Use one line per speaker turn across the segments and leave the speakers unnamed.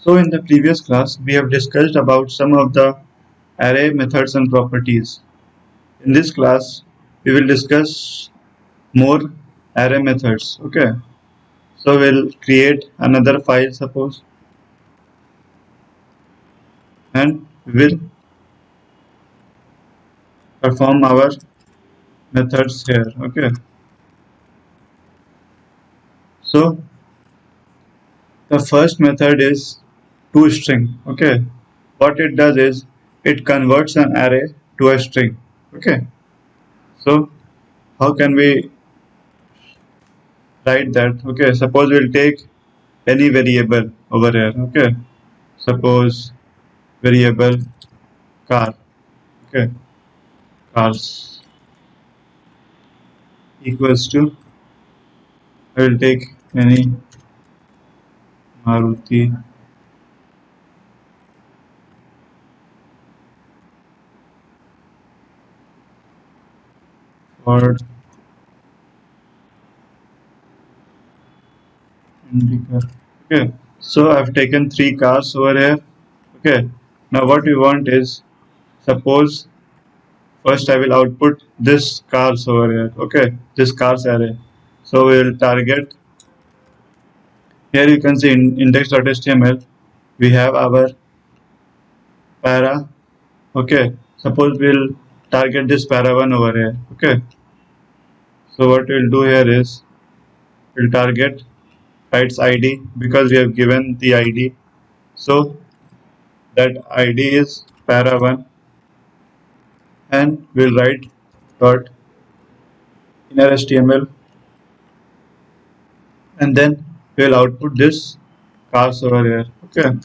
So in the previous class, we have discussed about some of the array methods and properties. In this class, we will discuss more array methods. Okay. So we'll create another file, suppose, and we'll perform our methods here. Okay. So the first method is toString. Okay. What it does is it converts an array to a string. Okay. So how can we write that? Okay. Suppose we'll take any variable over here. Okay. Suppose variable car. Okay. Cars equals to, I will take any Maruti Ford Indica. Okay. So I've taken three cars over here. Okay. Now what we want is, suppose first I will output this cars over here. Okay. This cars array. So we will target. Here you can see in index.html we have our para. Okay. Suppose we'll target this para one over here. Okay. So what we'll do here is we'll target its ID because we have given the ID. So that ID is para1, and we'll write dot inner HTML, and then we'll output this cars over here. Okay,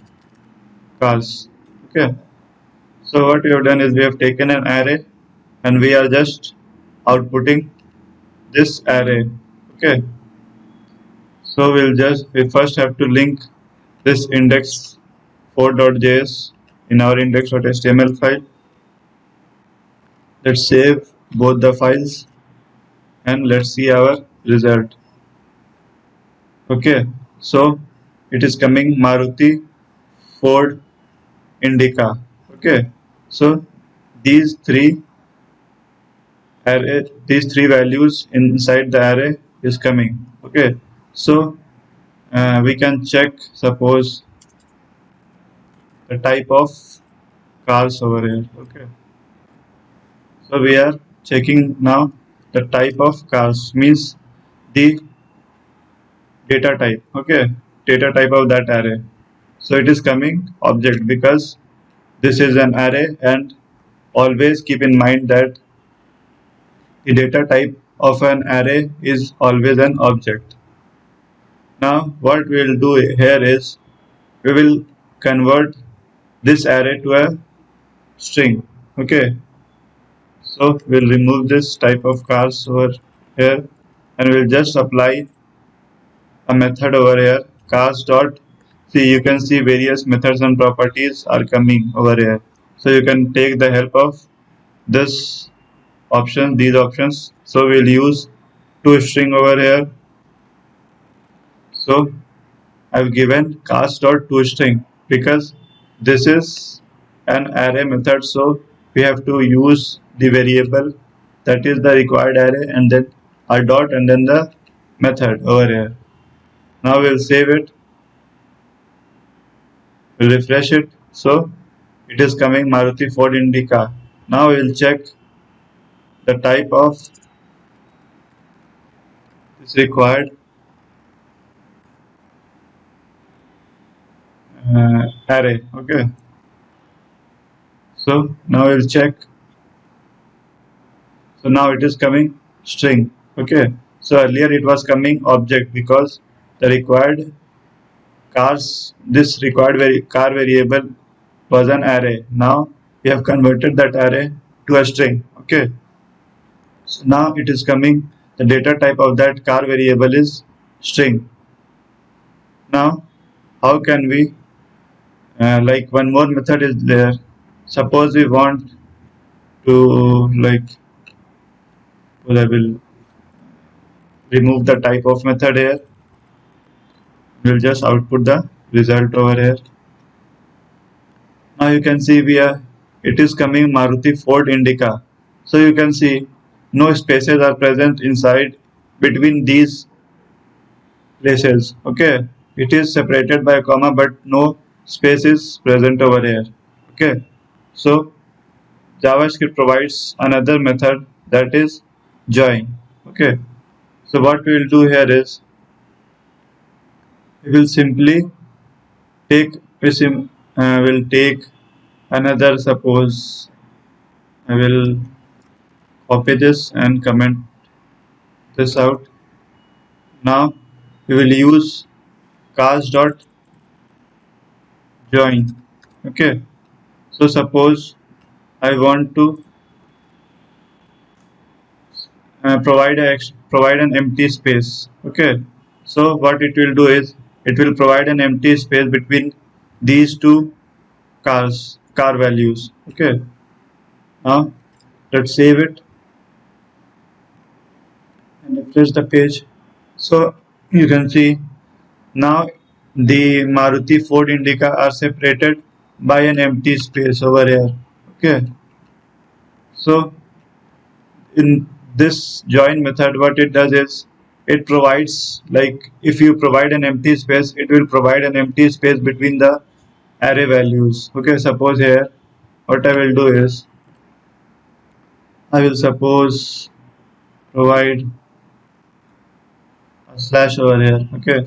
cars. Okay. So what we have done is we have taken an array and we are just outputting this array. Okay. So we first have to link this index 4.js in our index.html file. Let's save both the files and let's see our result. Okay, so it is coming Maruti Ford Indica. Okay, so these three these three values inside the array is coming. Okay, so we can check, suppose, the type of cars over here. Okay, so we are checking now the type of cars, means the data type. Okay, data type of that array. So it is coming object because this is an array, and always keep in mind that the data type of an array is always an object. Now what we will do here is we will convert this array to a string. Okay, so we'll remove this type of cars over here and we'll just apply a method over here, cars dot. See, you can see various methods and properties are coming over here. So you can take the help of this option, these options. So we'll use toString over here. So I've given cast.toString because this is an array method, so we have to use the variable that is the required array and then a dot and then the method over here. Now we'll save it, we'll refresh it. So it is coming Maruti Ford Indica. Now we'll check the type of this required array. Okay, so now we'll check. So now it is coming string. Okay, so earlier it was coming object because the required this required car variable was an array. Now we have converted that array to a string. Okay, so now it is coming, the data type of that car variable is string. Now how can we like one more method is there. Suppose we want to I will remove the type of method here. We'll just output the result over here. Now you can see it is coming Maruti Ford Indica. So you can see no spaces are present inside between these places. Okay, it is separated by a comma, but no space is present over here. Okay, so JavaScript provides another method that is join. Okay, so what we will do here is we will simply take will take another, suppose I will copy this and comment this out. Now we will use cast.join. Okay, so suppose I want to provide an empty space. Okay, so what it will do is it will provide an empty space between these two car values. Okay, now let's save it and refresh the page. So you can see now the Maruti Ford Indica are separated by an empty space over here. Okay, so in this join method, what it does is it provides, like, if you provide an empty space, it will provide an empty space between the array values. Okay, suppose here what I will do is I will suppose provide a slash over here. Okay,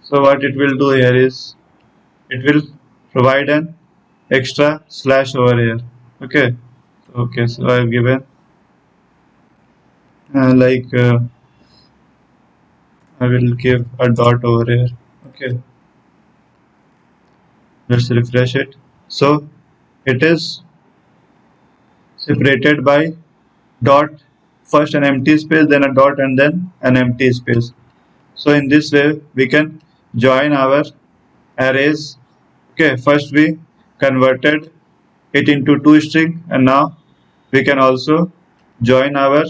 so what it will do here is it will provide an extra slash over here. Okay, okay, so I've given like I will give a dot over here. Okay, let's refresh it. So it is separated by dot, first an empty space, then a dot, and then an empty space. So in this way we can join our arrays. Okay, first we converted it into toString, and now we can also join our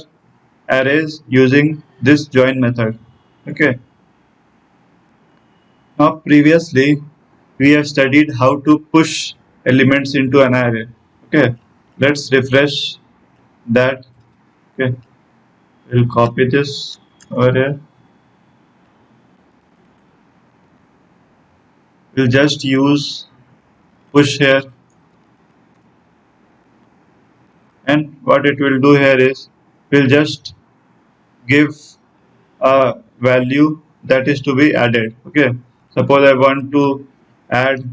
arrays using this join method. Okay, now previously we have studied how to push elements into an array. Okay, let's refresh that. Okay, we'll copy this over here. We'll just use push here, and what it will do here is we'll just give a value that is to be added. Okay, suppose I want to add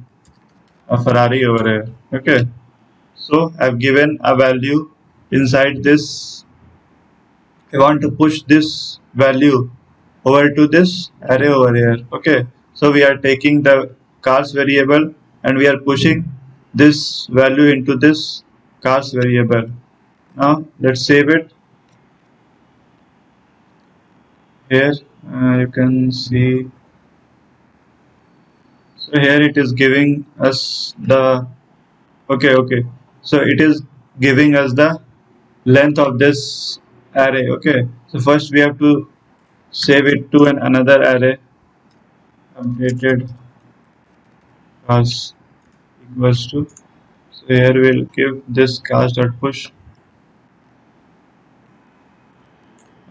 a Ferrari over here. Okay, so I've given a value inside this. I want to push this value over to this array over here. Okay, so we are taking the cars variable and we are pushing this value into this cars variable. Now let's save it. Here you can see, so here it is giving us the, okay, so it is giving us the length of this array. Okay, so first we have to save it to another array. Updated cast equals to, so here we'll give this cast.push,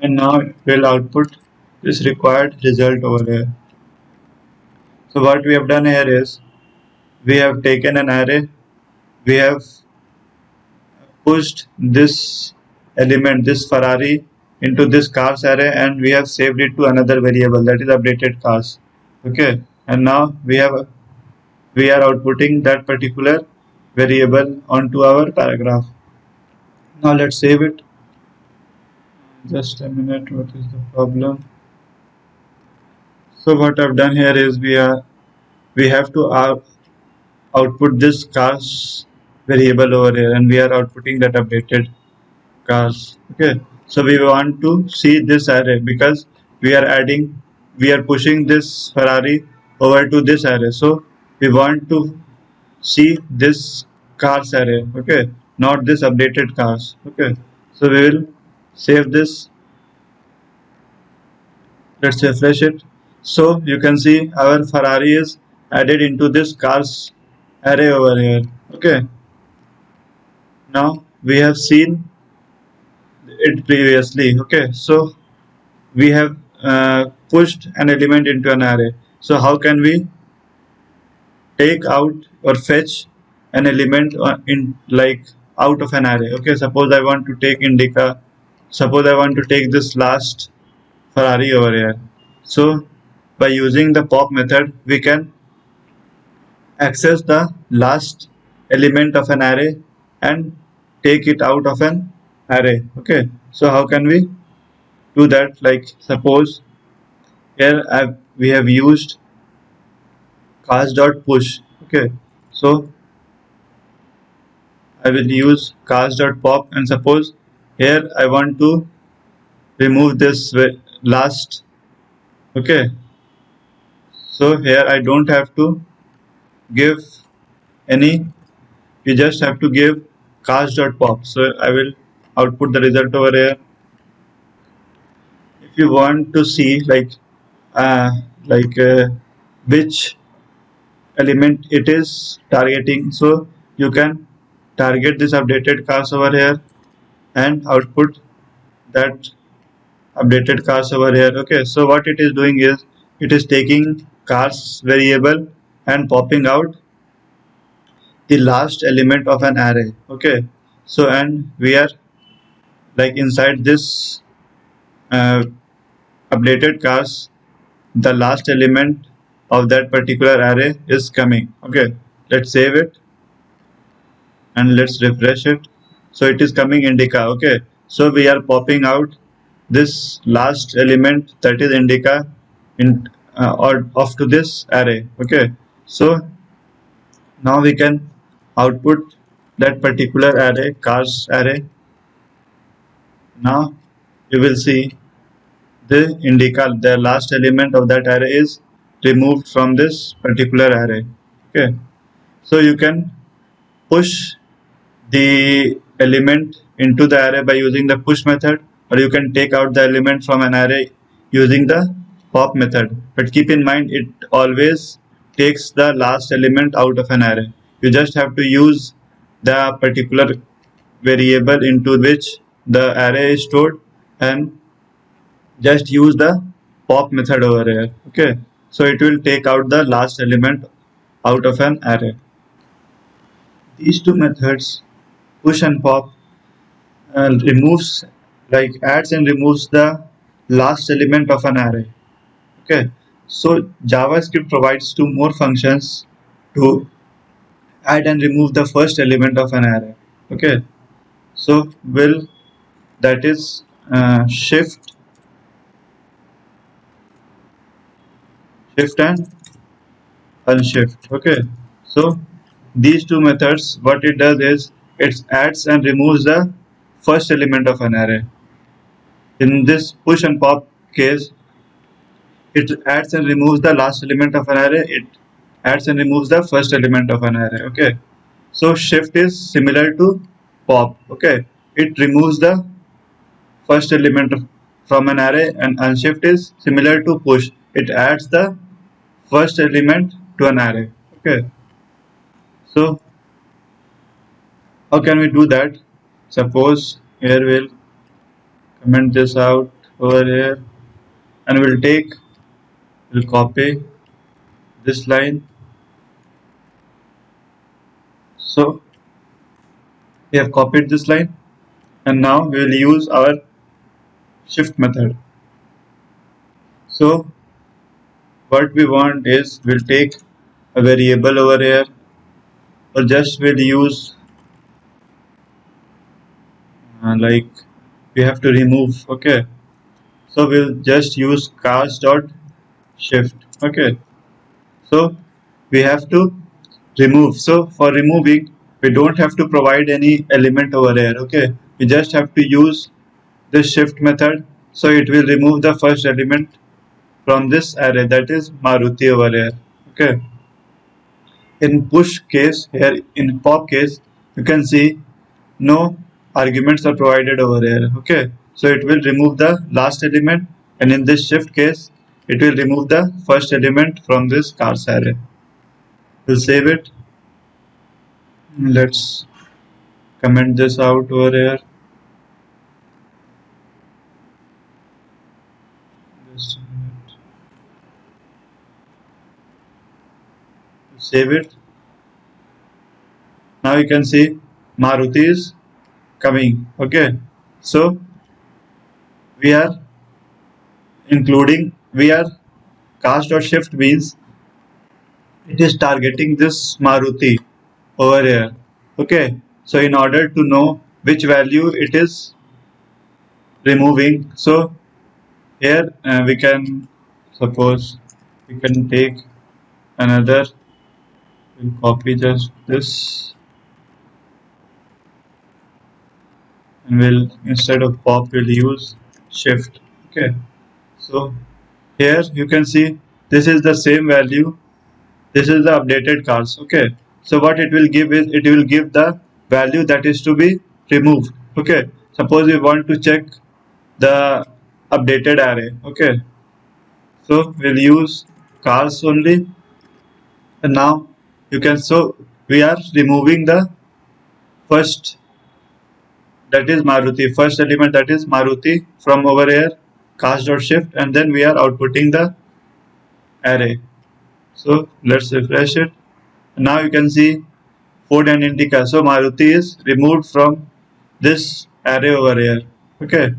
and now it will output this required result over here. So what we have done here is we have taken an array, we have pushed this element, this Ferrari, into this cars array, and we have saved it to another variable, that is updated cars. Okay, and now we are outputting that particular variable onto our paragraph. Now let's save it. Just a minute, what is the problem? So what I've done here is we have to output this cars variable over here, and we are outputting that updated cars. Okay, so we want to see this array because we are pushing this Ferrari over to this array, so we want to see this cars array. Okay, not this updated cars. Okay, so we will save this. Let's refresh it. So you can see our Ferrari is added into this cars array over here. Okay, now we have seen it previously. Okay, so we have pushed an element into an array. So how can we take out or fetch an element in like out of an array? Okay, suppose I want to take indica. Suppose I want to take this last Ferrari over here. So by using the pop method, we can access the last element of an array and take it out of an array. Okay, so how can we do that? Like suppose here we have used cast.push. Okay, so I will use cast.pop, and suppose here I want to remove this last. Okay, so here I don't have to give any, you just have to give cast.pop. So I will output the result over here. If you want to see uh, like which element it is targeting, so you can target this updated cast over here and output that updated cast over here. Okay, so what it is doing is it is taking cast variable and popping out the last element of an array. Okay, so and we are like inside this uh, updated cast, the last element of that particular array is coming. Okay, let's save it and let's refresh it. So it is coming indica. Okay, so we are popping out this last element, that is indica, in or off to this array. Okay, so now we can output that particular array, cars array. Now you will see the indica, the last element of that array is removed from this particular array. Okay, so you can push the element into the array by using the push method, or you can take out the element from an array using the pop method. But keep in mind, it always takes the last element out of an array. You just have to use the particular variable into which the array is stored and just use the pop method over here. Okay, so it will take out the last element out of an array. These two methods, push and pop, removes, like adds and removes the last element of an array. Okay, so JavaScript provides two more functions to add and remove the first element of an array. Okay, so will that is shift and unshift. Okay, so these two methods, what it does is it adds and removes the first element of an array. In this push and pop case, it adds and removes the last element of an array. It adds and removes the first element of an array. Okay, so shift is similar to pop. Okay, it removes the first element from an array, and unshift is similar to push. It adds the first element to an array. Okay, so how can we do that? Suppose here we'll comment this out over here, and we'll copy this line. So we have copied this line, and now we will use our shift method. So what we want is we'll take a variable over here, or just we'll use like we have to remove. Okay, so we'll just use cast dot shift. Okay, so we have to remove. So for removing, we don't have to provide any element over here. Okay, we just have to use the shift method, so it will remove the first element from this array, that is Maruti over here. Okay, in push case, here in pop case, you can see no arguments are provided over here. Okay, so it will remove the last element, and in this shift case it will remove the first element from this cars array. We'll save it Let's comment this out over here. Just a minute. Save it. Now you can see Maruti is coming. Okay, so we are we are cast or shift means it is targeting this Maruti over here. Okay, so in order to know which value it is removing, so here we can suppose we can take another, we'll copy just this, and we'll instead of pop we'll use shift. Okay, so here you can see this is the same value, this is the updated cars. Okay, so what it will give is it will give the value that is to be removed. Okay, suppose we want to check the updated array. Okay, so we'll use cars only, and now you can, so we are removing the first, that is Maruti, first element, that is Maruti, from over here cast dot shift, and then we are outputting the array. So let's refresh it. Now you can see Ford and Indica. So Maruti is removed from this array over here. Okay.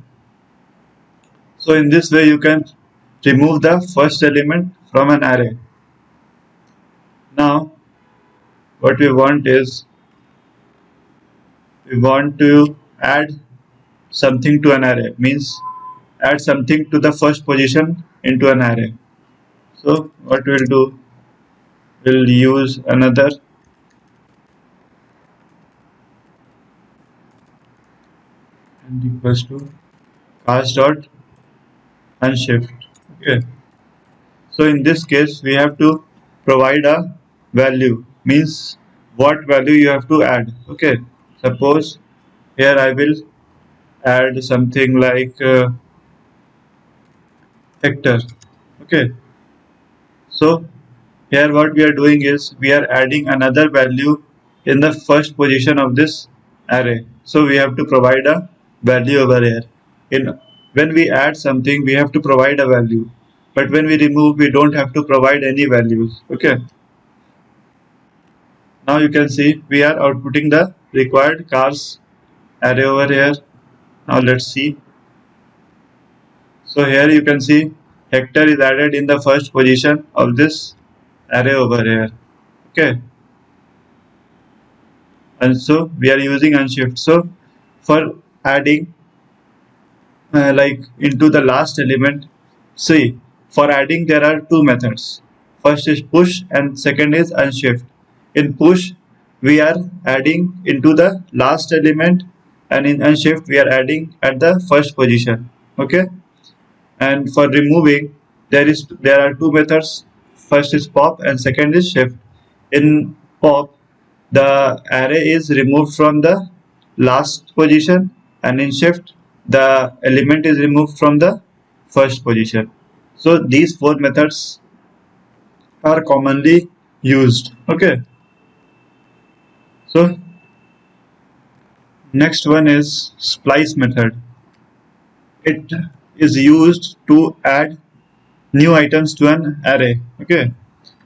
So in this way you can remove the first element from an array. Now what we want is we want to add something to an array, means add something to the first position into an array. So what we'll do, we'll use another and equals to cast dot unshift. Okay. So in this case we have to provide a value, means what value you have to add. Okay. Suppose here I will add something like Hector. Okay. So here what we are doing is we are adding another value in the first position of this array. So we have to provide a value over here. In when we add something we have to provide a value, but when we remove we don't have to provide any values. Okay. Now you can see we are outputting the required cars array over here. Now let's see. So here you can see Hector is added in the first position of this array over here. Okay, and so we are using unshift. So for adding like into the last element, see, for adding there are two methods. First is push and second is unshift. In push we are adding into the last element, and in unshift we are adding at the first position. Okay, and for removing there are two methods. First is pop and second is shift. In pop the array is removed from the last position, and in shift the element is removed from the first position. So these four methods are commonly used. Okay, so next one is splice method. It is used to add new items to an array. Okay,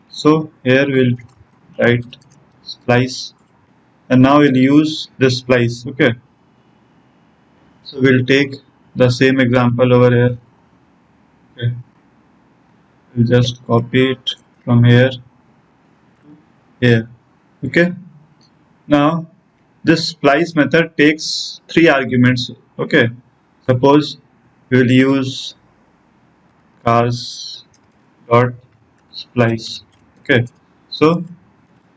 so here we'll write splice, and now we'll use this splice. Okay, so we'll take the same example over here. Okay, we'll just copy it from here to here. Okay, now this splice method takes three arguments. Okay, suppose we'll use cars dot splice. Okay, so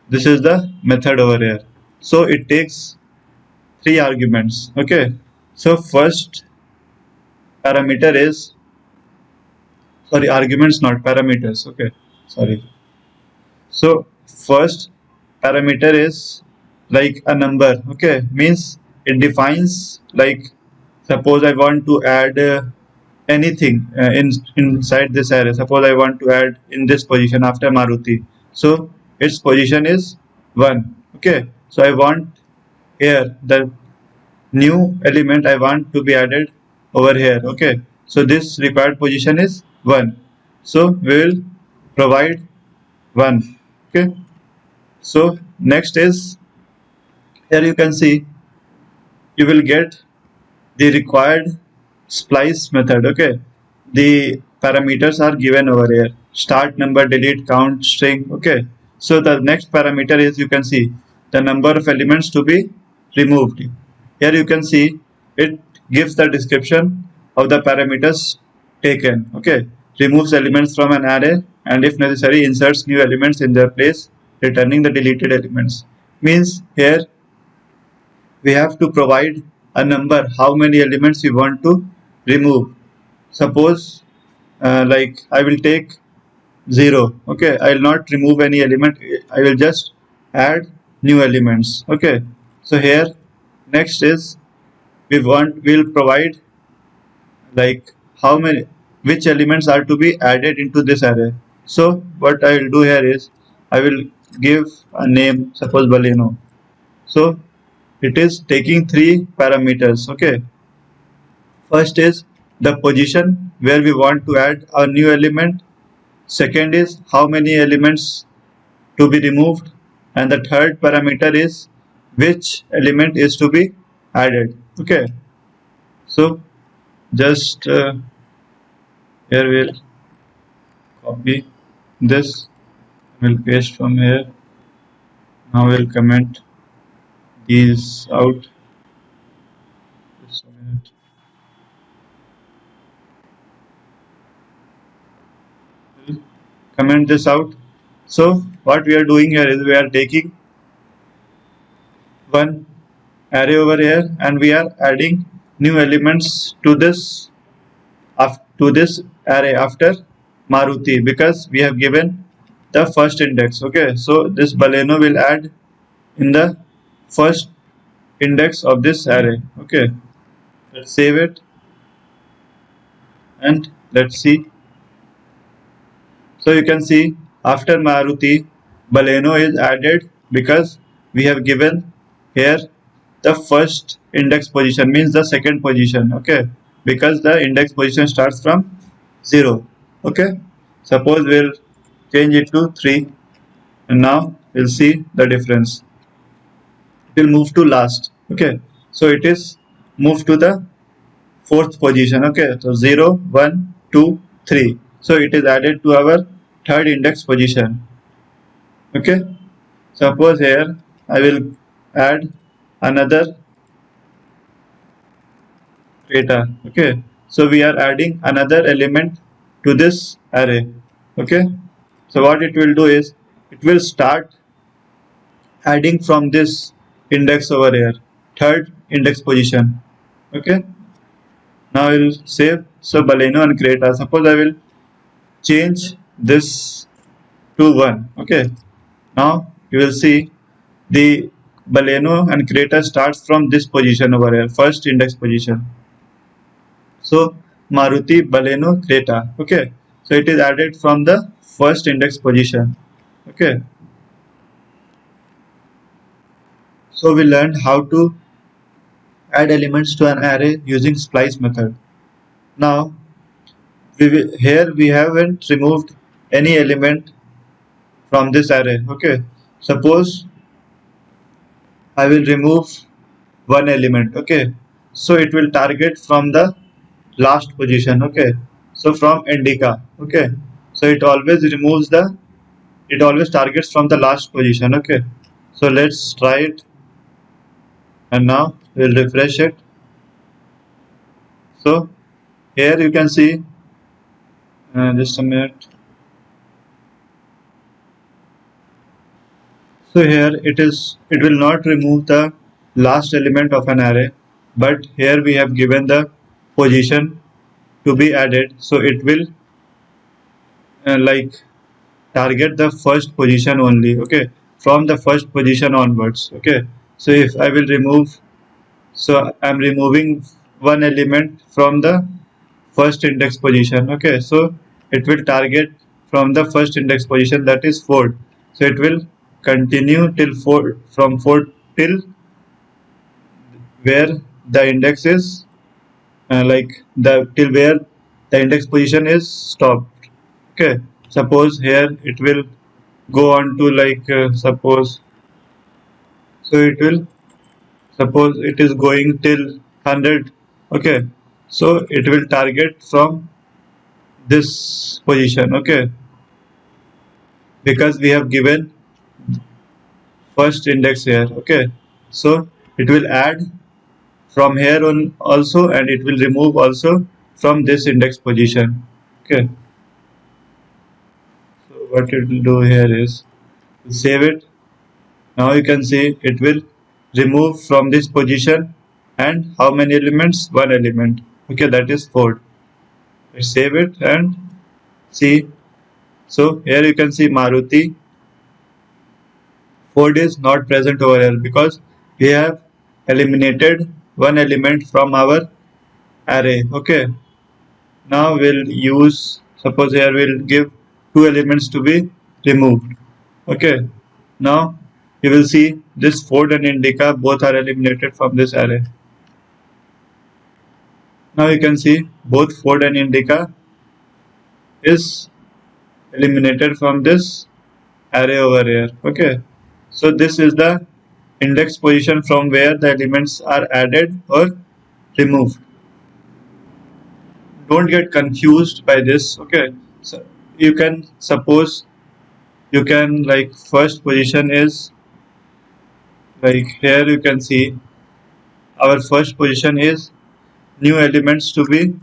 this is the method over here. So it takes three arguments. Okay, so first parameter is, sorry, arguments, not parameters. Okay, sorry. So first parameter is like a number. Okay, means it defines, like suppose I want to add anything inside this array. Suppose I want to add in this position after Maruti, so its position is 1. Okay, So I want here the new element I want to be added over here. Okay, so this required position is 1. So we will provide 1. Okay, so next is, here you can see you will get the required splice method. Okay, the parameters are given over here: start number, delete, count, string. Okay, so the next parameter is, you can see, the number of elements to be removed. Here you can see it gives the description of the parameters taken. Okay, removes elements from an array, and if necessary inserts new elements in their place, returning the deleted elements. Means here we have to provide a number how many elements we want to remove. Suppose like I will take 0. Okay, I will not remove any element, I will just add new elements. Okay, so here next is, we'll provide like how many, which elements are to be added into this array. So what I will do here is, I will give a name, suppose Baleno. So it is taking 3 parameters. Okay, first is the position where we want to add a new element, second is how many elements to be removed, and the third parameter is which element is to be added. Okay, so just here we'll copy this, we'll paste from here. Now we'll comment these out. Just a minute. We'll comment this out. So what we are doing here is, we are taking one array over here and we are adding new elements to this array after Maruti, because we have given the first index. Okay, so this Baleno will add in the first index of this array. Okay, let's save it and let's see. So you can see after Maruti, Baleno is added because we have given here the first index position, means the second position. Okay, because the index position starts from 0. Okay, suppose we'll change it to 3, and now we'll see the difference. It will move to last. Okay, so it is moved to the fourth position. Okay, so 0, 1, 2, 3. So it is added to our third index position. Okay, suppose here I will add another data. Okay, so we are adding another element to this array. Okay, so what it will do is, it will start adding from this index over here, third index position. Okay, now I will save. So Baleno and Creta, suppose I will change this to 1. Okay, now you will see the Baleno and Creta starts from this position over here, first index position. So Maruti, Baleno, Creta. Okay, so it is added from the first index position. Okay, so we learned how to add elements to an array using splice method. Now here we haven't removed any element from this array. Okay, suppose I will remove one element. Okay, so it will target from the last position. Okay, so from indica. Okay, so it always targets from the last position. Okay, so let's try it, and now we'll refresh it. So here you can see, just a minute. So here it will not remove the last element of an array, but here we have given the position to be added, so it will like target the first position only. Okay, from the first position onwards. Okay, so if I will remove, so I'm removing one element from the first index position. Okay, so it will target from the first index position, that is 4. So it will continue till 4, from 4 till where the index is like the till where the index position is stopped. Okay, suppose here it will go on to like suppose, so it will, suppose it is going till 100. Okay, so it will target from this position. Okay, because we have given first index here. Okay, so it will add from here on also, and it will remove also from this index position. Okay, so what it will do here is save it. Now you can see it will remove from this position, and how many elements? One element. Okay, that is 4. Let's save it and see. So here you can see Maruti. Ford is not present over here because we have eliminated one element from our array. Okay, now we'll use, suppose here we'll give two elements to be removed. Okay, now you will see this Ford and Indica both are eliminated from this array. Now you can see both Ford and Indica is eliminated from this array over here. Okay, so this is the index position from where the elements are added or removed. Don't get confused by this. Okay, so you can suppose, you can like first position is like here you can see our first position is new elements to be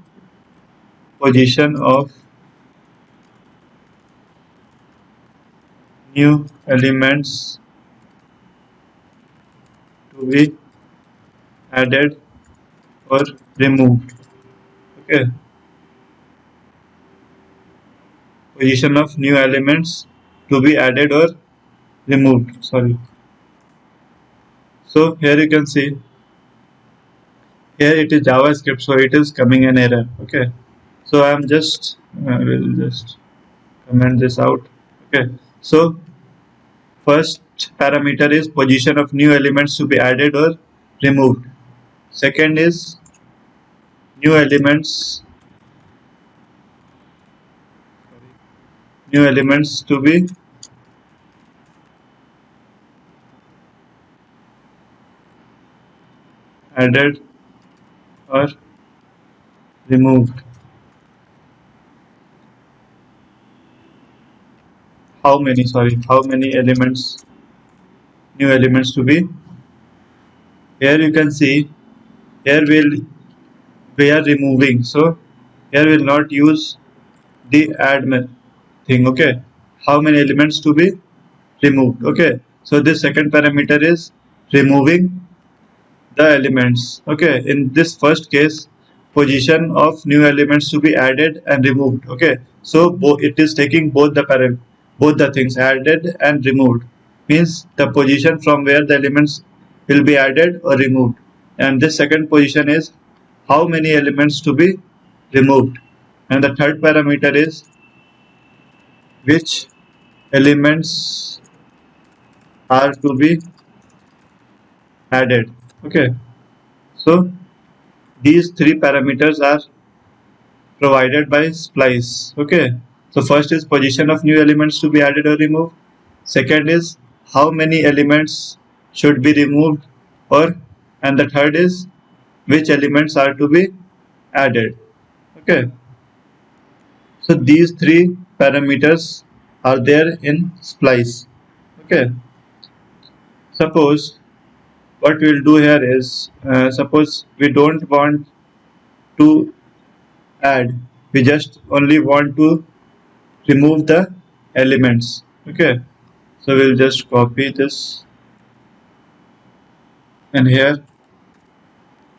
position of new elements to be added or removed. Okay, position of new elements to be added or removed, sorry. So here you can see, here it is JavaScript, so it is coming an error. Okay, so I'm just will just comment this out. Okay, so first parameter is position of new elements to be added or removed. Second is new elements, new elements to be added or removed. How many, sorry, how many elements, new elements to be, here you can see, here we are removing, so here we'll not use the add thing. Okay, how many elements to be removed. Okay, so this second parameter is removing the elements. Okay, in this first case, position of new elements to be added and removed. Okay, so it is taking both the both the things, added and removed, means the position from where the elements will be added or removed. And this second position is how many elements to be removed. And the third parameter is which elements are to be added. Okay, so these three parameters are provided by splice. Okay, so first is position of new elements to be added or removed. Second is how many elements should be removed, or, and the third is which elements are to be added. Okay, so these three parameters are there in splice. Okay, suppose what we'll do here is suppose we don't want to add, we just only want to remove the elements. Okay, so we'll just copy this, and here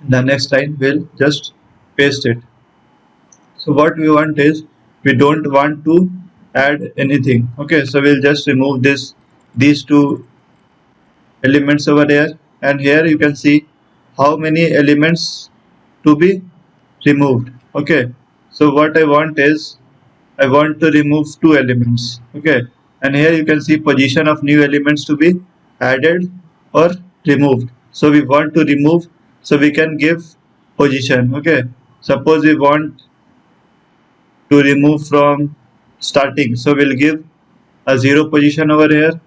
the next line we'll just paste it. So what we want is, we don't want to add anything. Okay, so we'll just remove these two elements over here, and here you can see how many elements to be removed. Okay, so what I want is, I want to remove two elements. Okay, and here you can see position of new elements to be added or removed. So we want to remove, so we can give position. Okay, suppose we want to remove from starting, so we'll give a 0 position over here.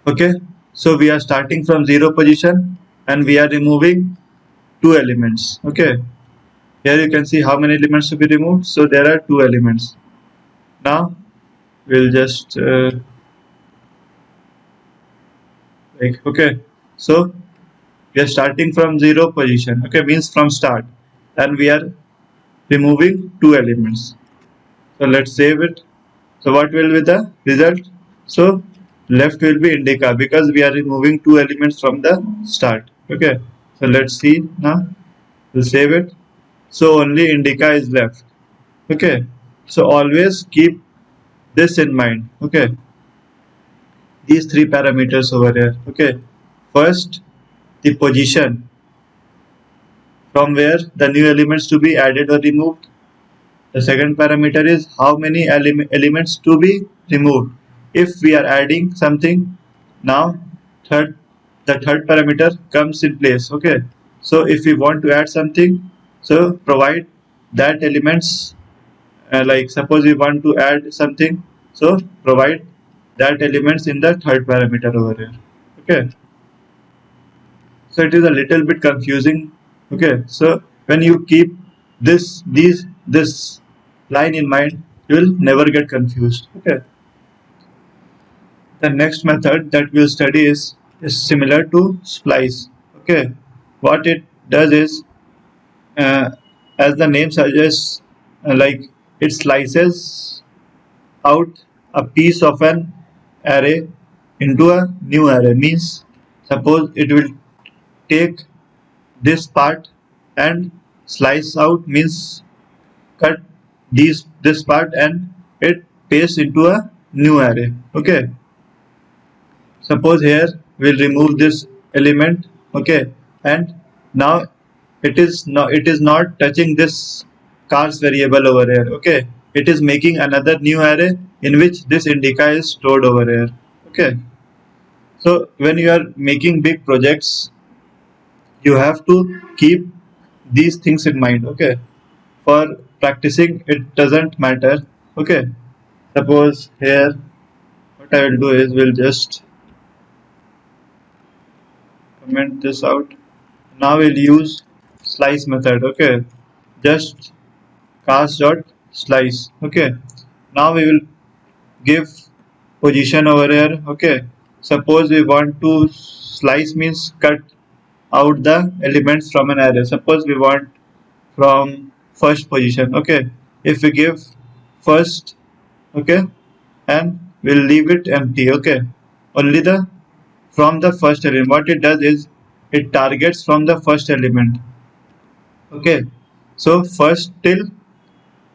Okay, so we are starting from 0 position and we are removing 2 elements. Okay, here you can see how many elements to be removed. So there are 2 elements. Now we'll just like, okay, so we are starting from 0 position. Okay, means from start, and we are removing 2 elements. So let's save it. So what will be the result? So left will be indica because we are removing 2 elements from the start. Okay, so let's see now. We'll save it. So only indica is left. Okay, so always keep this in mind. Okay, these 3 parameters over here. Okay, first the position from where the new elements to be added or removed. The second parameter is how many elements to be removed. If we are adding something, now third the third parameter comes in place. Okay, so if we want to add something, so provide that elements, like suppose we want to add something, so provide that elements in the third parameter over here. Okay, so it is a little bit confusing. Okay, so when you keep this line in mind, you will never get confused. Okay, the next method that we'll study is similar to splice. Okay, what it does is, uh, as the name suggests, like it slices out a piece of an array into a new array. Means suppose it will take this part and slice out, means cut this part, and it pastes into a new array. Okay, suppose here we'll remove this element. Okay, and now it is not touching this cars variable over here. Okay, it is making another new array in which this indica is stored over here. Okay, so when you are making big projects, you have to keep these things in mind. Okay, for practicing it doesn't matter. Okay, suppose here what I will do is we'll just comment this out. Now we'll use slice method. Okay, just cast dot slice. Okay, now we will give position over here. Okay, suppose we want to slice, means cut out the elements from an array. Suppose we want from first position. Okay, if we give first, okay, and we'll leave it empty. Okay, only the from the first element, what it does is it targets from the first element. Okay, so first till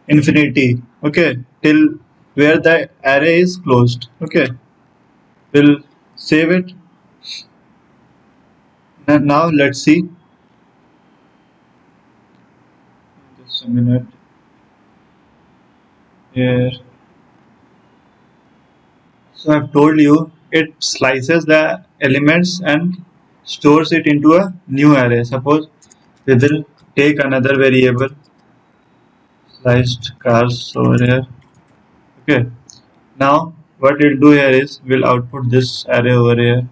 infinity. Okay, till where the array is closed. Okay, we'll save it, and now let's see. Just a minute here. So I've told you it slices the elements and stores it into a new array. Suppose we will take another variable, sliced cars over here. Okay, now what we'll do here is we'll output this array over here,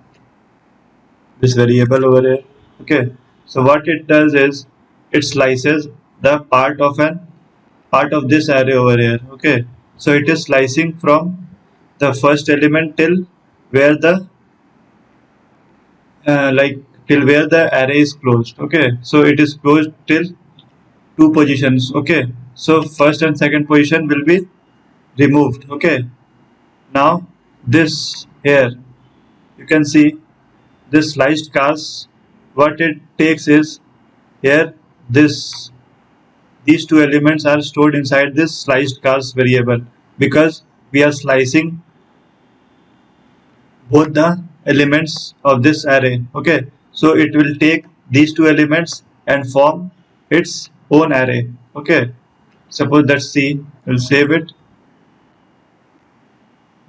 this variable over here. Okay, so what it does is it slices the part of this array over here. Okay, so it is slicing from the first element till where the like till where the array is closed. Okay, so it is closed till 2 positions. Okay, so first and second position will be removed. Okay, now this here you can see this sliced cars, what it takes is here this these 2 elements are stored inside this sliced cars variable because we are slicing both the elements of this array. Okay, so it will take these 2 elements and form its own array. Okay, suppose that's C. We'll save it,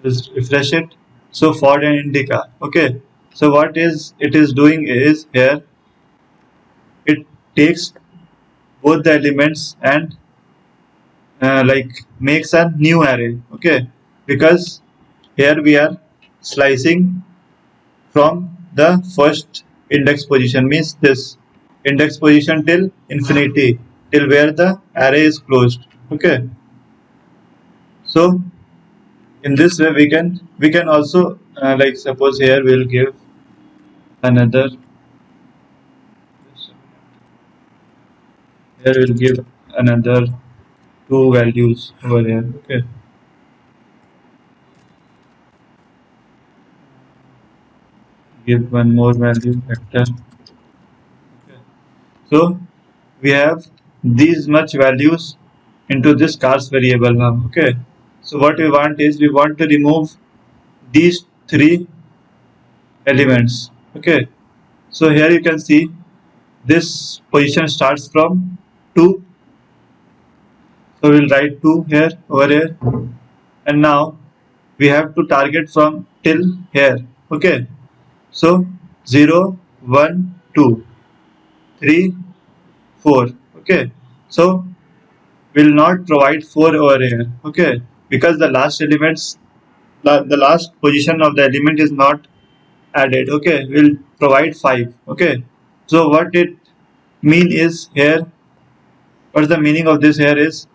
just refresh it. So for an indica. Okay, So what is it is doing is here it takes both the elements and like makes a new array. Okay, because here we are slicing from the first index position, means this index position till infinity, till where the array is closed. Okay, so in this way we can also like suppose here we'll give another, here we'll give another two values over here. Okay, give one more value vector. Okay. So we have these much values into this cars variable now. Okay, so what we want is we want to remove these three elements. Okay, so here you can see this position starts from 2, so we'll write 2 here over here, and now we have to target from till here. Okay, so 0 1 2 3 4. Okay, so will not provide 4 over here. Okay, because the last elements, the last position of the element is not added. Okay, will provide 5. Okay, so what it mean is here, what's the meaning of this here is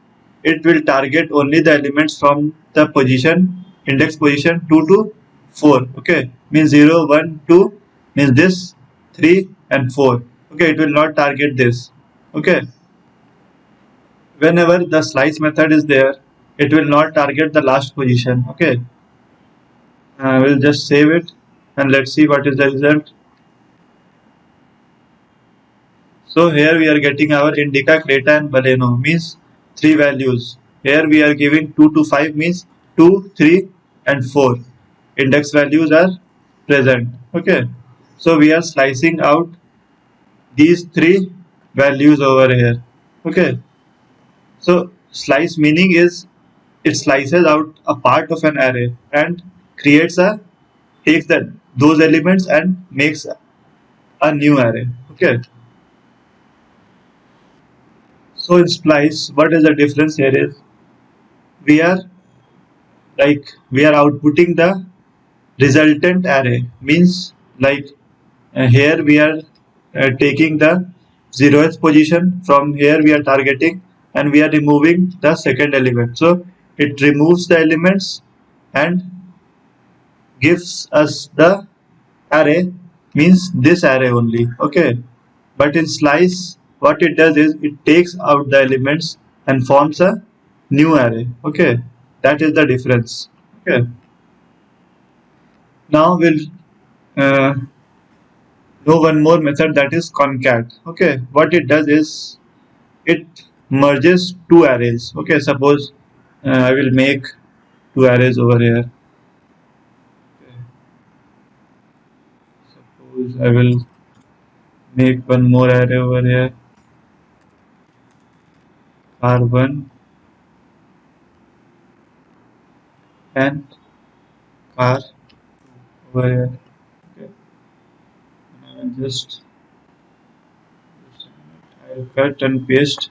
it will target only the elements from the position, index position 2 to 4. Okay, means 0 1 2 means this 3 and 4. Okay, it will not target this. Okay, whenever the slice method is there, it will not target the last position. Okay, we'll just save it and let's see what is the result. So here we are getting our indica, creta and baleno, means three values. Here we are giving 2 to 5 means 2, 3 and 4. Index values are present. Okay, so we are slicing out these three values over here. Okay, so slice meaning is it slices out a part of an array and creates a takes that those elements and makes a new array. Okay, so in splice, what is the difference here is we are we are outputting the resultant array, means here we are taking the 0th position, from here we are targeting and we are removing the second element, so it removes the elements and gives us the array, means this array only. Okay, but in slice what it does is it takes out the elements and forms a new array. Okay, that is the difference. Okay, now we'll uh, know one more method, that is concat. Okay, what it does is it merges two arrays. Okay, suppose I will make two arrays over here. Okay, suppose I will make one more array over here, car1 and car over here. Okay, I'll I'll cut and paste.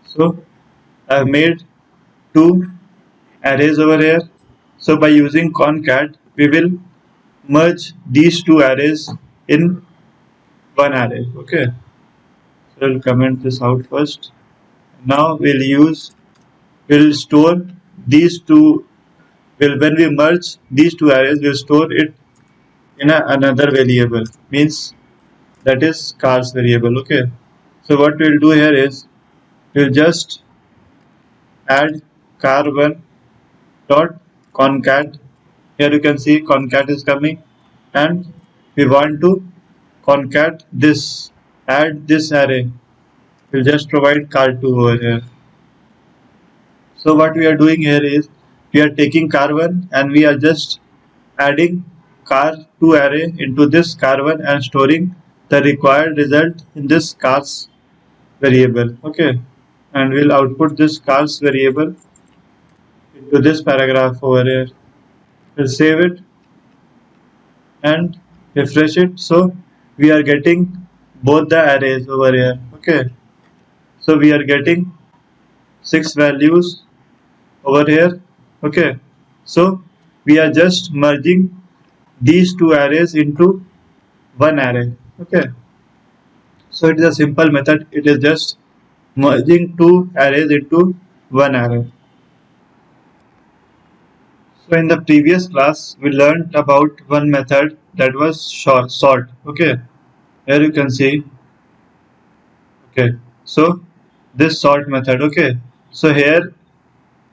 So I've made two arrays over here. So by using concat, we will merge these two arrays in one array. Okay, so I'll comment this out first. Now we'll store these two. Will when we merge these two arrays, we'll store it in another variable. Means that is cars variable. Okay, so what we'll do here is we'll just add car1 dot concat. Here you can see concat is coming, and we want to concat this, add this array. We'll just provide car2 over here. So what we are doing here is we are taking car1 and we are just adding car2 array into this car1 and storing the required result in this cars variable. Okay, and we'll output this cars variable into this paragraph over here. We'll save it and refresh it. So we are getting both the arrays over here. Okay. So we are getting 6 values over here. Okay. So we are just merging these two arrays into one array. Okay. So it is a simple method. It is just merging two arrays into one array. So in the previous class, we learned about one method that was sort. Okay. Here you can see. Okay. So this sort method. Okay. So here,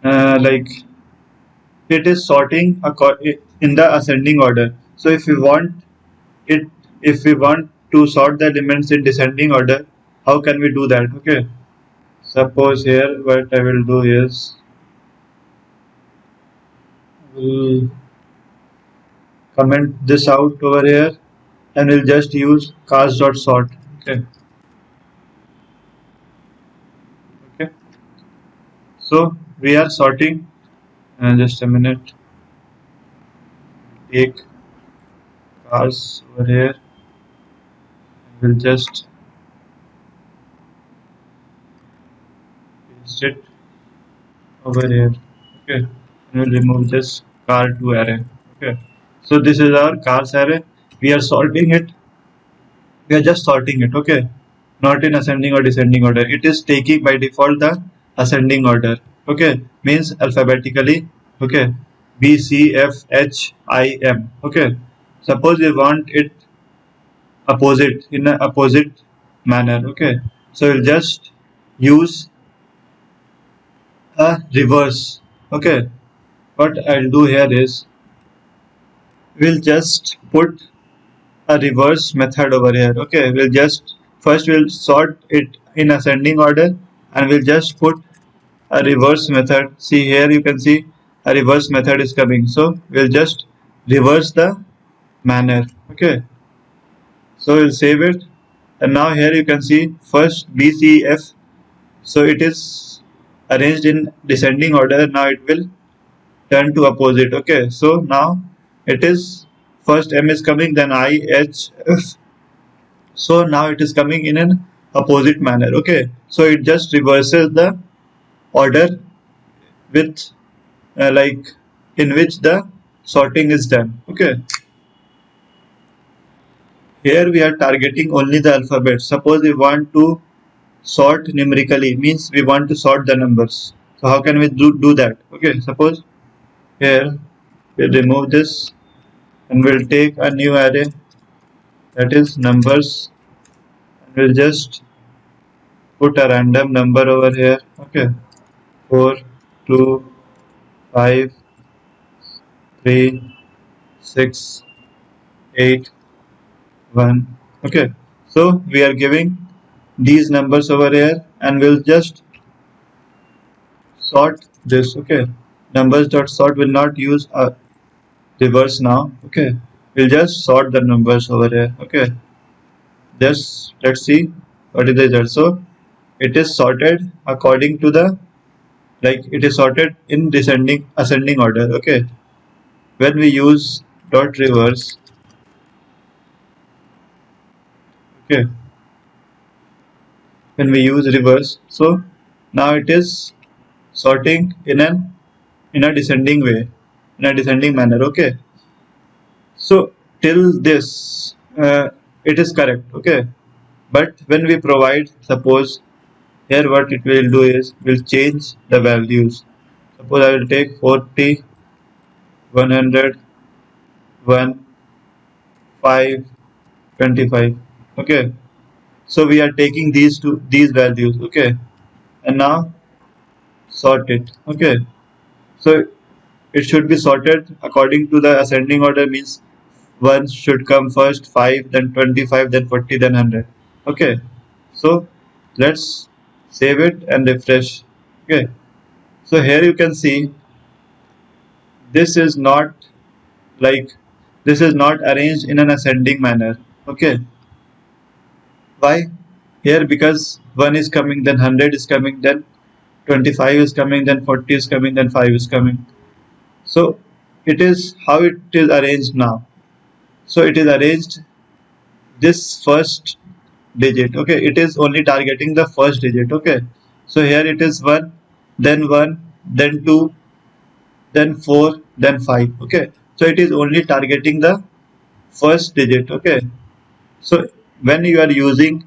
like it is sorting in the ascending order. So it, if we want to sort the elements in descending order, how can we do that? Okay. Suppose here what I will do is will comment this out over here and we'll just use cast.sort. Okay. Okay. So we are sorting, just a minute, take cars over here. We'll just paste it over here. Okay. And we'll remove this car2 array. Okay. So this is our cars array. We are sorting it. We are just sorting it. Okay. Not in ascending or descending order. It is taking by default the ascending order. Okay. Means alphabetically. Okay. B, C, F, H, I, M. Okay. Suppose we want it opposite in an opposite manner. Okay. So we'll just use a reverse. Okay. What I'll do here is we'll just put a reverse method over here. Okay, we'll just first we'll sort it in ascending order and we'll just put a reverse method. See here you can see a reverse method is coming. So we'll just reverse the manner. Okay, so we'll save it and now here you can see first B, C, F. So it is arranged in descending order. Now it will turn to opposite. Okay, so now it is first M is coming, then I, H, F. So now it is coming in an opposite manner. Okay, so it just reverses the order with like in which the sorting is done. Okay, here we are targeting only the alphabet. Suppose we want to sort numerically, means we want to sort the numbers. So how can we do that? Okay, suppose here we remove this and we'll take a new array, that is numbers, and we'll just put a random number over here. Okay, 4, 2, 5, 3, 6, 8, 1. Okay, so we are giving these numbers over here and we'll just sort this. Okay, numbers dot sort will not use a reverse now. Okay, we'll just sort the numbers over here. Okay, just let's see what is the result. So it is sorted according to the, like it is sorted in descending ascending order. Okay, when we use dot reverse. Okay, when we use reverse, so now it is sorting in a descending way, in a descending manner. Okay, so till this it is correct. Okay, but when we provide, suppose here what it will do is will change the values. Suppose I will take 40, 100, 1, 5, 25. Okay, so we are taking these values. Okay, and now sort it. Okay, so it should be sorted according to the ascending order, means 1 should come first, 5, then 25, then 40, then 100. Okay, so let's save it and refresh. Okay, so here you can see this is not like this is not arranged in an ascending manner. Okay, why? here because 1 is coming, then 100 is coming, then 25 is coming, then 40 is coming, then 5 is coming. So it is how it is arranged now. So it is arranged this first digit, okay, it is only targeting the first digit, okay. So here it is 1, then 2, then 4, then 5, okay. So it is only targeting the first digit, okay. So when you are using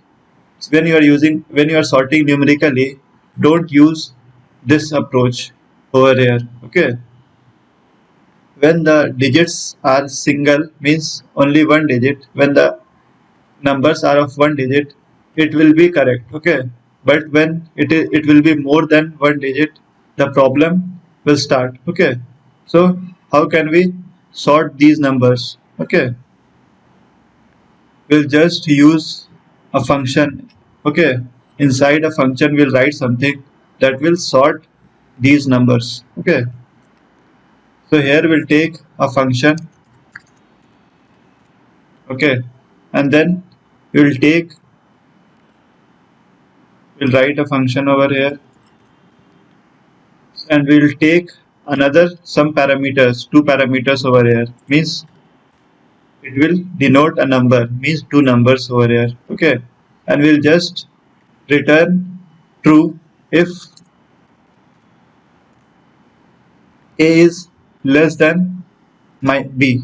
when you are sorting numerically, don't use this approach over here, okay. When the digits are single, means only one digit, when the numbers are of one digit, it will be correct, okay. But when it will be more than one digit, the problem will start, okay. So how can we sort these numbers, okay. We'll just use a function, okay. Inside a function we'll write something that will sort these numbers, okay. So here we'll take a function, okay, and then we'll write a function over here, and we'll take another some parameters, two parameters over here, means it will denote a number, means two numbers over here, okay. And we'll just return true if a is less than my b,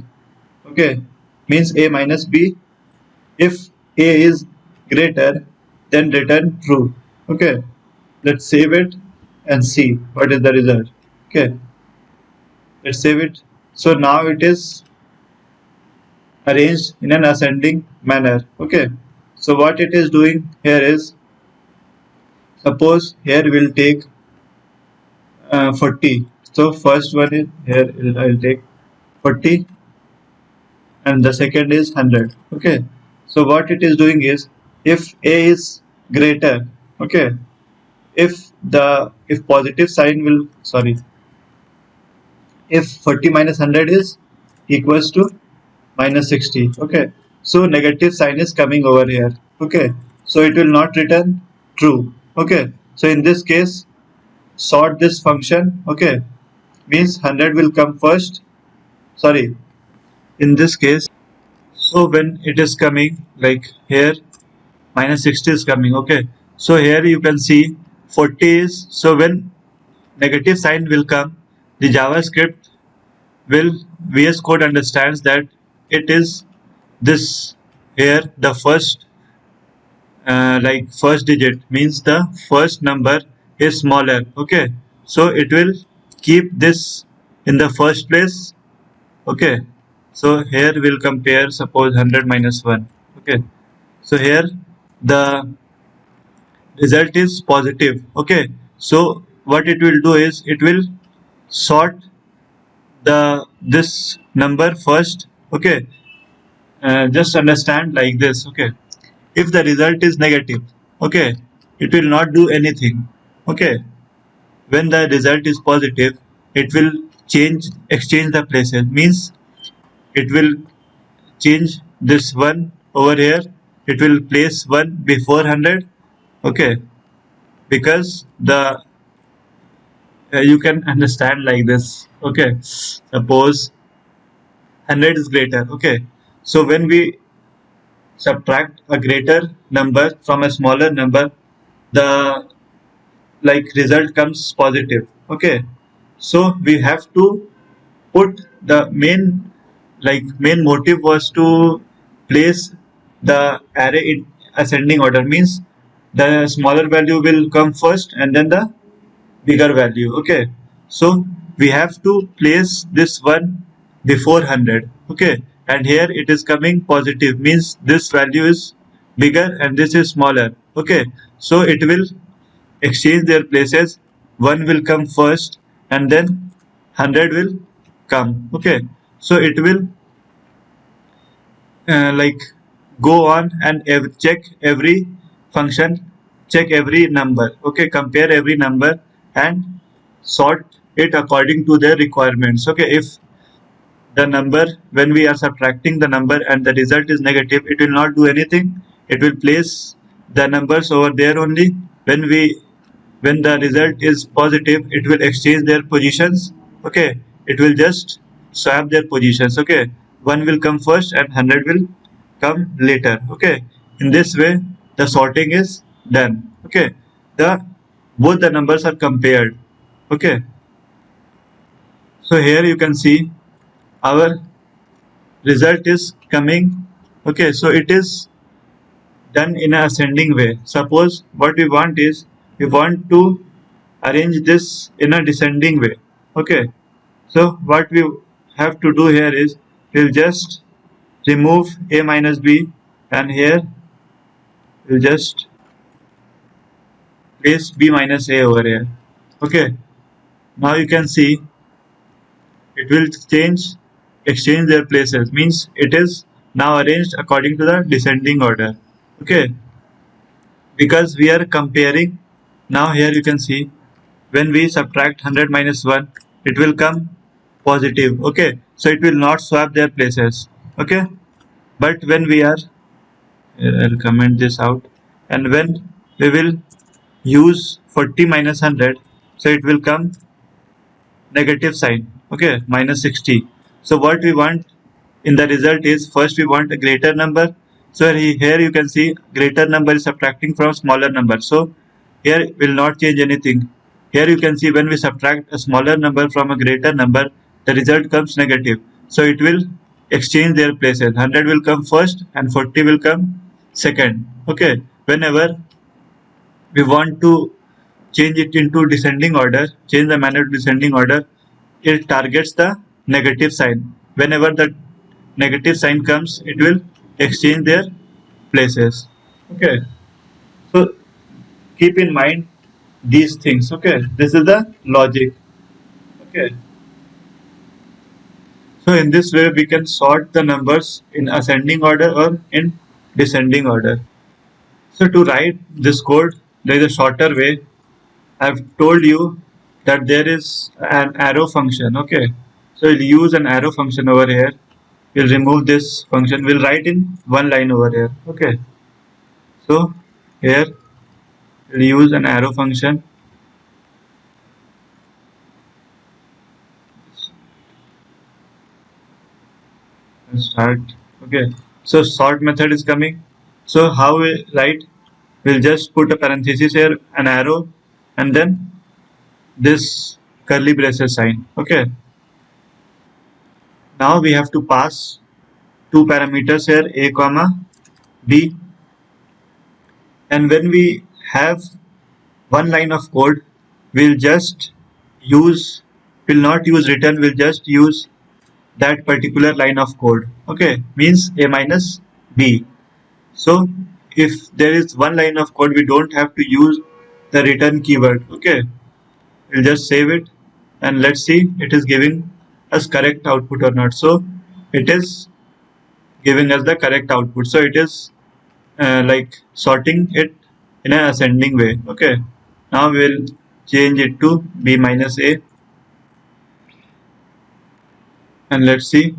okay, means a minus b. If a is greater, then return true, okay. Let's save it and see what is the result, okay. Let's save it. So now it is arranged in an ascending manner, okay. So what it is doing here is, suppose here we'll take 40. So first one is here, I'll take 40, and the second is 100, okay. So what it is doing is, if a is greater, okay, if positive sign will, sorry, if 40 minus 100 is equals to minus 60, okay. So negative sign is coming over here, okay. So it will not return true, okay. So in this case, sort this function, okay, means 100 will come first, sorry, in this case. So when it is coming like here, minus 60 is coming, okay. So here you can see 40 is, so when negative sign will come, the JavaScript will, VS Code understands that it is this, here the first like first digit, means the first number is smaller, okay. So it will keep this in the first place, okay. So here we'll compare, suppose 100 minus 1, okay. So here the result is positive, okay. So what it will do is, it will sort the this number first, okay. Just understand like this, okay. If the result is negative, okay, it will not do anything, okay. When the result is positive, it will exchange the places, means it will change this one over here, it will place 1 before 100, okay. Because the you can understand like this, okay. Suppose 100 is greater, okay. So when we subtract a greater number from a smaller number, the like result comes positive, okay. So we have to put the main motive was to place the array in ascending order, means the smaller value will come first and then the bigger value, okay. So we have to place this one before 100, okay. And here it is coming positive, means this value is bigger and this is smaller, okay. So it will exchange their places, one will come first and then 100 will come, okay. So it will like go on and check every function, check every number, okay, compare every number and sort it according to their requirements, okay. If the number, when we are subtracting the number and the result is negative, it will not do anything, it will place the numbers over there only. When the result is positive, it will exchange their positions. Okay, it will just swap their positions. Okay, 1 will come first and 100 will come later. Okay, in this way the sorting is done. Okay, the both the numbers are compared. Okay, so here you can see our result is coming. Okay, so it is done in a ascending way. Suppose what we want is, we want to arrange this in a descending way. Okay, so what we have to do here is, we'll just remove a minus b, and here we'll just place b minus a over here. Okay, now you can see it will exchange their places, means it is now arranged according to the descending order. Okay, because we are comparing. Now here you can see, when we subtract 100 minus 1, it will come positive. Okay, so it will not swap their places. Okay, but when we are, I'll comment this out, and when we will use 40 minus 100, so it will come negative sign. Okay, minus 60. So what we want in the result is, first we want a greater number. So here you can see greater number is subtracting from smaller number, so here will not change anything. Here you can see, when we subtract a smaller number from a greater number, the result comes negative, so it will exchange their places. 100 will come first and 40 will come second. Okay, whenever we want to change it into descending order, change the manner to descending order, it targets the negative sign. Whenever the negative sign comes, it will exchange their places. Okay, so keep in mind these things. Okay, this is the logic. Okay, so in this way we can sort the numbers in ascending order or in descending order. So to write this code, there is a shorter way. I've told you that there is an arrow function. Okay, so we'll use an arrow function over here. We'll remove this function. We'll write in one line over here. Okay, so here we'll use an arrow function. Let's start. Okay, so sort method is coming. So how we write? We'll just put a parenthesis here, an arrow, and then this curly braces sign. Okay, now we have to pass two parameters here, a comma b, and when we have one line of code, we'll just use, will not use return, we'll just use that particular line of code. Okay, means a minus b. So if there is one line of code, we don't have to use the return keyword. Okay, we'll just save it, and let's see it is giving us correct output or not. So it is giving us the correct output, so it is like sorting it in an ascending way. Okay, now we'll change it to b minus a, and let's see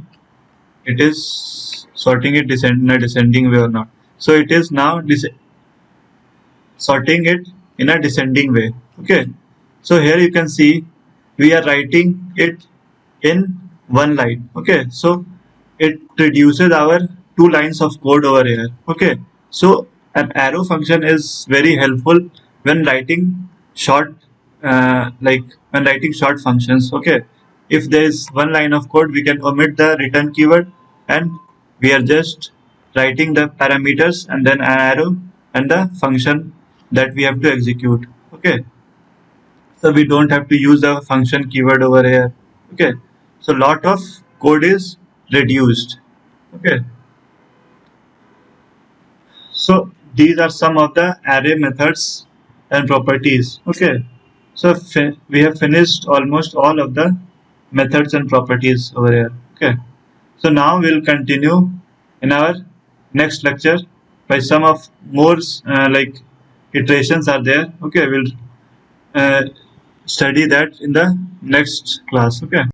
it is sorting it in a descending way or not. So it is now sorting it in a descending way. Okay, so here you can see we are writing it in one line. Okay, so it reduces our two lines of code over here. Okay, so an arrow function is very helpful when writing short like when writing short functions. Okay, if there is one line of code, we can omit the return keyword, and we are just writing the parameters and then an arrow and the function that we have to execute. Okay, so we don't have to use the function keyword over here. Okay, so lot of code is reduced. Okay, so these are some of the array methods and properties. Okay, so we have finished almost all of the methods and properties over here. Okay, so now we'll continue in our next lecture by some of more like iterations are there. Okay, we'll uh, study that in the next class. Okay.